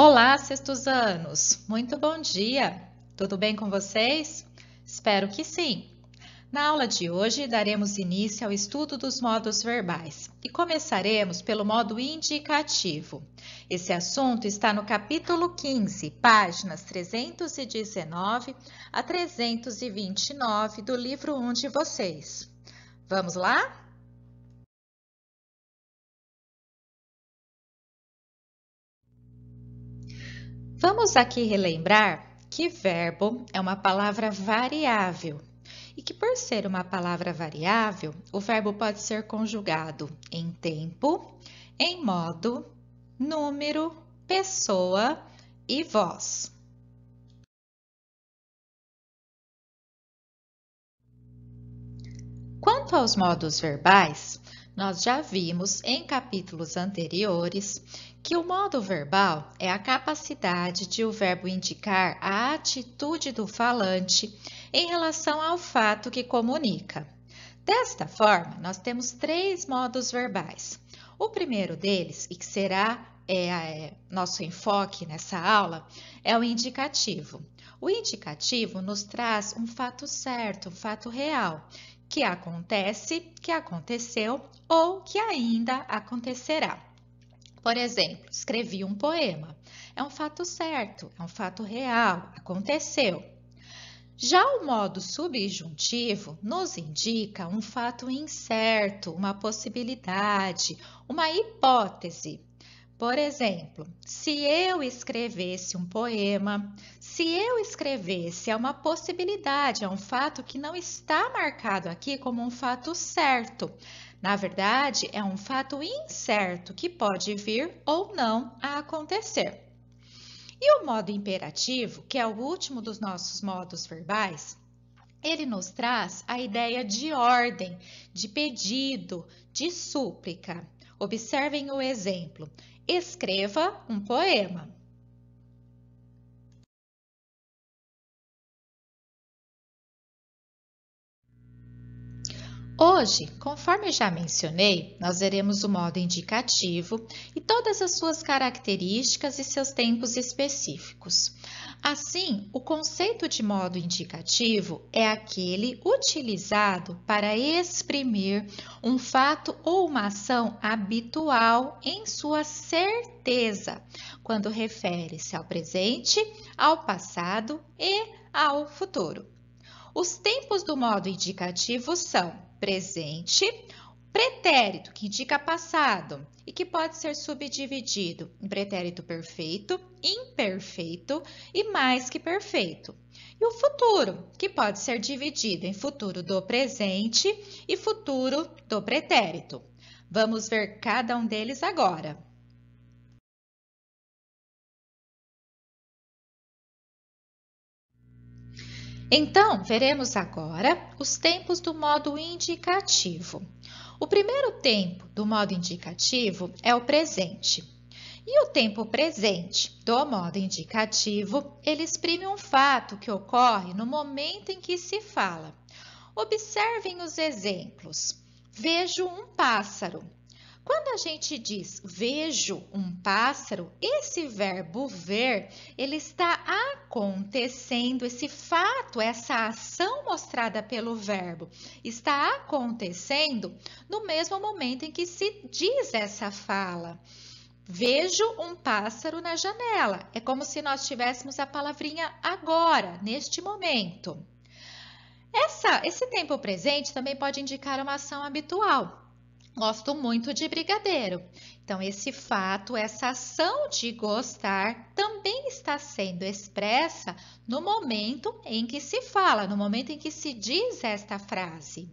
Olá, sextusanos! Muito bom dia! Tudo bem com vocês? Espero que sim! Na aula de hoje, daremos início ao estudo dos modos verbais e começaremos pelo modo indicativo. Esse assunto está no capítulo 15, páginas 319 a 329 do livro 1 de vocês. Vamos lá? Vamos aqui relembrar que verbo é uma palavra variável e que, por ser uma palavra variável, o verbo pode ser conjugado em tempo, em modo, número, pessoa e voz. Quanto aos modos verbais, nós já vimos em capítulos anteriores que o modo verbal é a capacidade de o verbo indicar a atitude do falante em relação ao fato que comunica. Desta forma, nós temos três modos verbais. O primeiro deles, e que será nosso enfoque nessa aula, é o indicativo. O indicativo nos traz um fato certo, um fato real, que acontece, que aconteceu ou que ainda acontecerá. Por exemplo, escrevi um poema. É um fato certo, é um fato real, aconteceu. Já o modo subjuntivo nos indica um fato incerto, uma possibilidade, uma hipótese. Por exemplo, se eu escrevesse um poema, se eu escrevesse é uma possibilidade, é um fato que não está marcado aqui como um fato certo. Na verdade, é um fato incerto que pode vir ou não a acontecer. E o modo imperativo, que é o último dos nossos modos verbais, ele nos traz a ideia de ordem, de pedido, de súplica. Observem o exemplo. Escreva um poema. Hoje, conforme já mencionei, nós veremos o modo indicativo e todas as suas características e seus tempos específicos. Assim, o conceito de modo indicativo é aquele utilizado para exprimir um fato ou uma ação habitual em sua certeza, quando refere-se ao presente, ao passado e ao futuro. Os tempos do modo indicativo são presente, pretérito, que indica passado e que pode ser subdividido em pretérito perfeito, imperfeito e mais que perfeito. E o futuro, que pode ser dividido em futuro do presente e futuro do pretérito. Vamos ver cada um deles agora. Então, veremos agora os tempos do modo indicativo. O primeiro tempo do modo indicativo é o presente. E o tempo presente do modo indicativo, ele exprime um fato que ocorre no momento em que se fala. Observem os exemplos. Vejo um pássaro. Quando a gente diz vejo um pássaro, esse verbo ver, ele está acontecendo, esse fato, essa ação mostrada pelo verbo, está acontecendo no mesmo momento em que se diz essa fala. Vejo um pássaro na janela. É como se nós tivéssemos a palavrinha agora, neste momento. Esse tempo presente também pode indicar uma ação habitual. Gosto muito de brigadeiro. Então, esse fato, essa ação de gostar também está sendo expressa no momento em que se fala, no momento em que se diz esta frase.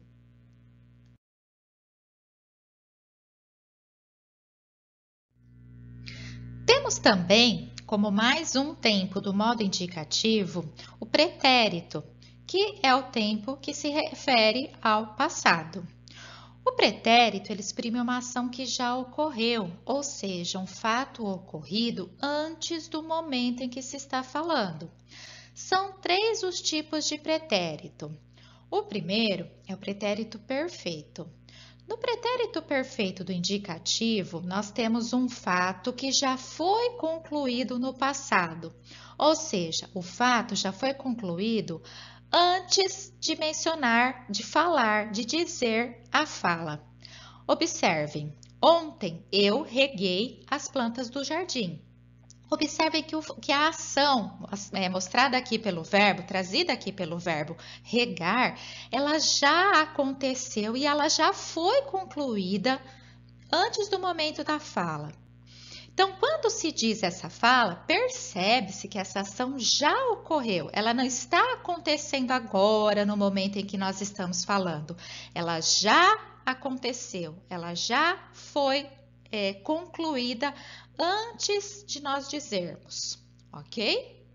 Temos também, como mais um tempo do modo indicativo, o pretérito, que é o tempo que se refere ao passado. O pretérito ele exprime uma ação que já ocorreu, ou seja, um fato ocorrido antes do momento em que se está falando. São três os tipos de pretérito. O primeiro é o pretérito perfeito. No pretérito perfeito do indicativo, nós temos um fato que já foi concluído no passado, ou seja, o fato já foi concluído antes de mencionar, de falar, de dizer a fala. Observem, ontem eu reguei as plantas do jardim. Observem que a ação mostrada aqui pelo verbo, trazida aqui pelo verbo regar, ela já aconteceu e ela já foi concluída antes do momento da fala. Então, quando se diz essa fala, percebe-se que essa ação já ocorreu. Ela não está acontecendo agora, no momento em que nós estamos falando. Ela já aconteceu, ela já foi concluída antes de nós dizermos, ok?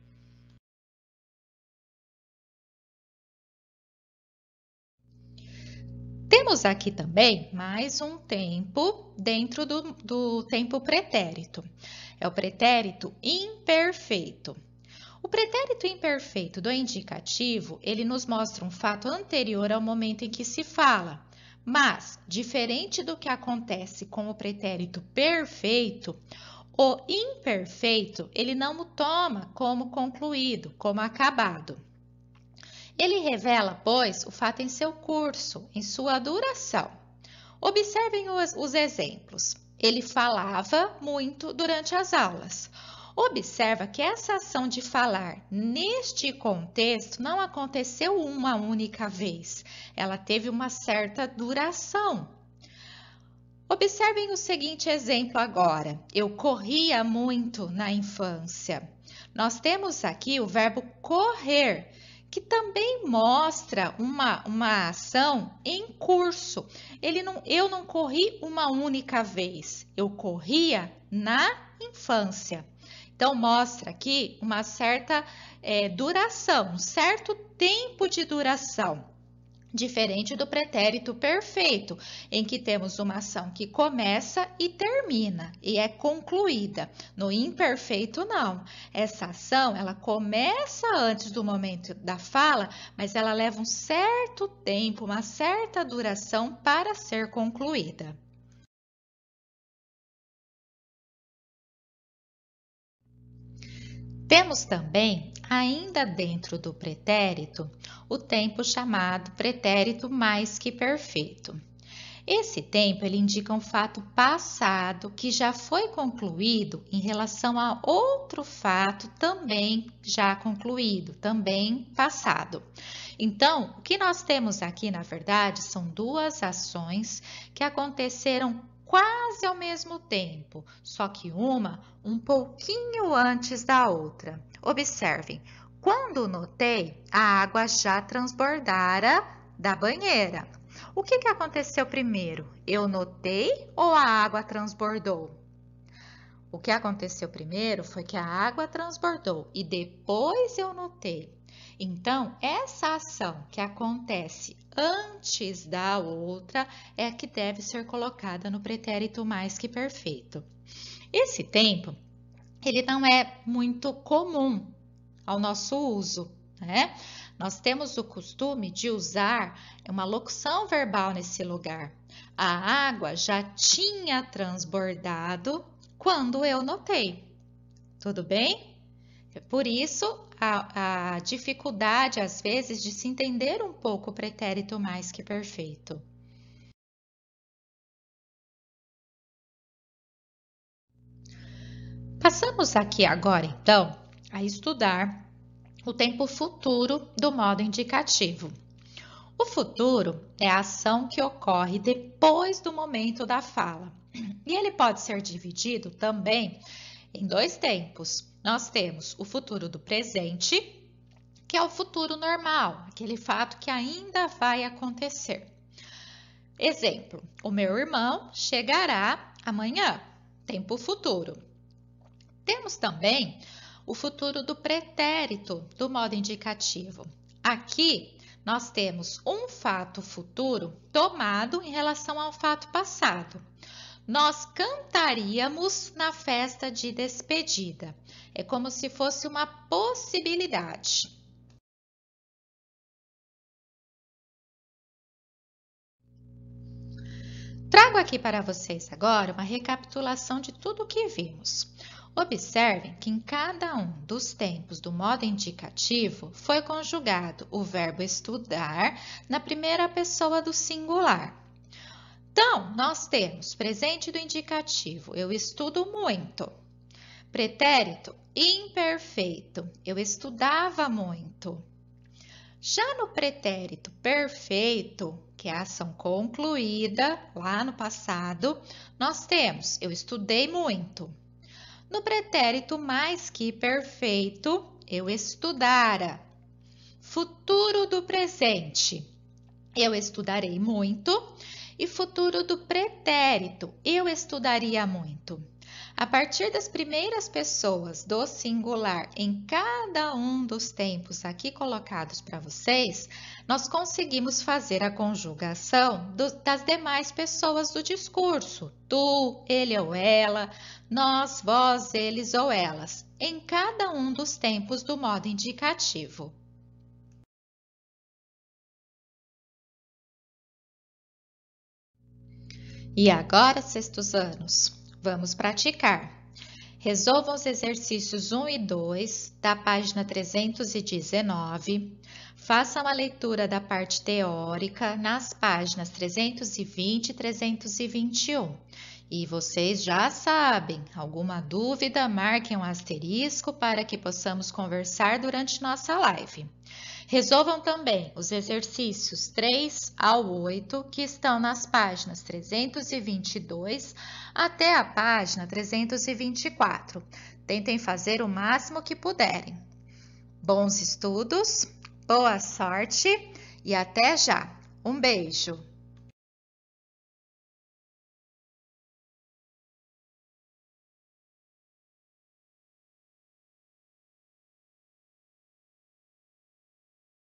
Temos aqui também mais um tempo dentro do tempo pretérito. É o pretérito imperfeito. O pretérito imperfeito do indicativo, ele nos mostra um fato anterior ao momento em que se fala. Mas, diferente do que acontece com o pretérito perfeito, o imperfeito, ele não o toma como concluído, como acabado. Ele revela, pois, o fato em seu curso, em sua duração. Observem os exemplos. Ele falava muito durante as aulas. Observa que essa ação de falar neste contexto não aconteceu uma única vez. Ela teve uma certa duração. Observem o seguinte exemplo agora. Eu corria muito na infância. Nós temos aqui o verbo correr, que também mostra uma ação em curso. Eu não corri uma única vez, eu corria na infância. Então, mostra aqui uma certa duração, um certo tempo de duração. Diferente do pretérito perfeito, em que temos uma ação que começa e termina e é concluída. No imperfeito, não. Essa ação, ela começa antes do momento da fala, mas ela leva um certo tempo, uma certa duração para ser concluída. Temos também, ainda dentro do pretérito, o tempo chamado pretérito mais que perfeito. Esse tempo ele indica um fato passado que já foi concluído em relação a outro fato também já concluído, também passado. Então, o que nós temos aqui, na verdade, são duas ações que aconteceram quase ao mesmo tempo, só que uma um pouquinho antes da outra. Observem, quando notei, a água já transbordara da banheira. O que aconteceu primeiro? Eu notei ou a água transbordou? O que aconteceu primeiro foi que a água transbordou e depois eu notei. Então, essa ação que acontece antes da outra é a que deve ser colocada no pretérito mais que perfeito. Esse tempo, ele não é muito comum ao nosso uso, né? Nós temos o costume de usar uma locução verbal nesse lugar. A água já tinha transbordado quando eu notei. Tudo bem? Por isso, a dificuldade, às vezes, de se entender um pouco o pretérito mais que perfeito. Passamos aqui agora, então, a estudar o tempo futuro do modo indicativo. O futuro é a ação que ocorre depois do momento da fala. E ele pode ser dividido também em dois tempos. Nós temos o futuro do presente, que é o futuro normal, aquele fato que ainda vai acontecer. Exemplo, o meu irmão chegará amanhã, tempo futuro. Temos também o futuro do pretérito do modo indicativo. Aqui nós temos um fato futuro tomado em relação ao fato passado. Nós cantaríamos na festa de despedida. É como se fosse uma possibilidade. Trago aqui para vocês agora uma recapitulação de tudo o que vimos. Observem que em cada um dos tempos do modo indicativo foi conjugado o verbo estudar na primeira pessoa do singular. Então, nós temos presente do indicativo, eu estudo muito. Pretérito imperfeito, eu estudava muito. Já no pretérito perfeito, que é a ação concluída lá no passado, nós temos eu estudei muito. No pretérito mais que perfeito, eu estudara. Futuro do presente, eu estudarei muito. E futuro do pretérito, eu estudaria muito. A partir das primeiras pessoas do singular em cada um dos tempos aqui colocados para vocês, nós conseguimos fazer a conjugação das demais pessoas do discurso. Tu, ele ou ela, nós, vós, eles ou elas, em cada um dos tempos do modo indicativo. E agora, sextos anos, vamos praticar. Resolvam os exercícios 1 e 2 da página 319. Façam a leitura da parte teórica nas páginas 320 e 321. E vocês já sabem, alguma dúvida, marquem um asterisco para que possamos conversar durante nossa live. Resolvam também os exercícios 3 ao 8, que estão nas páginas 322 até a página 324. Tentem fazer o máximo que puderem. Bons estudos, boa sorte e até já! Um beijo!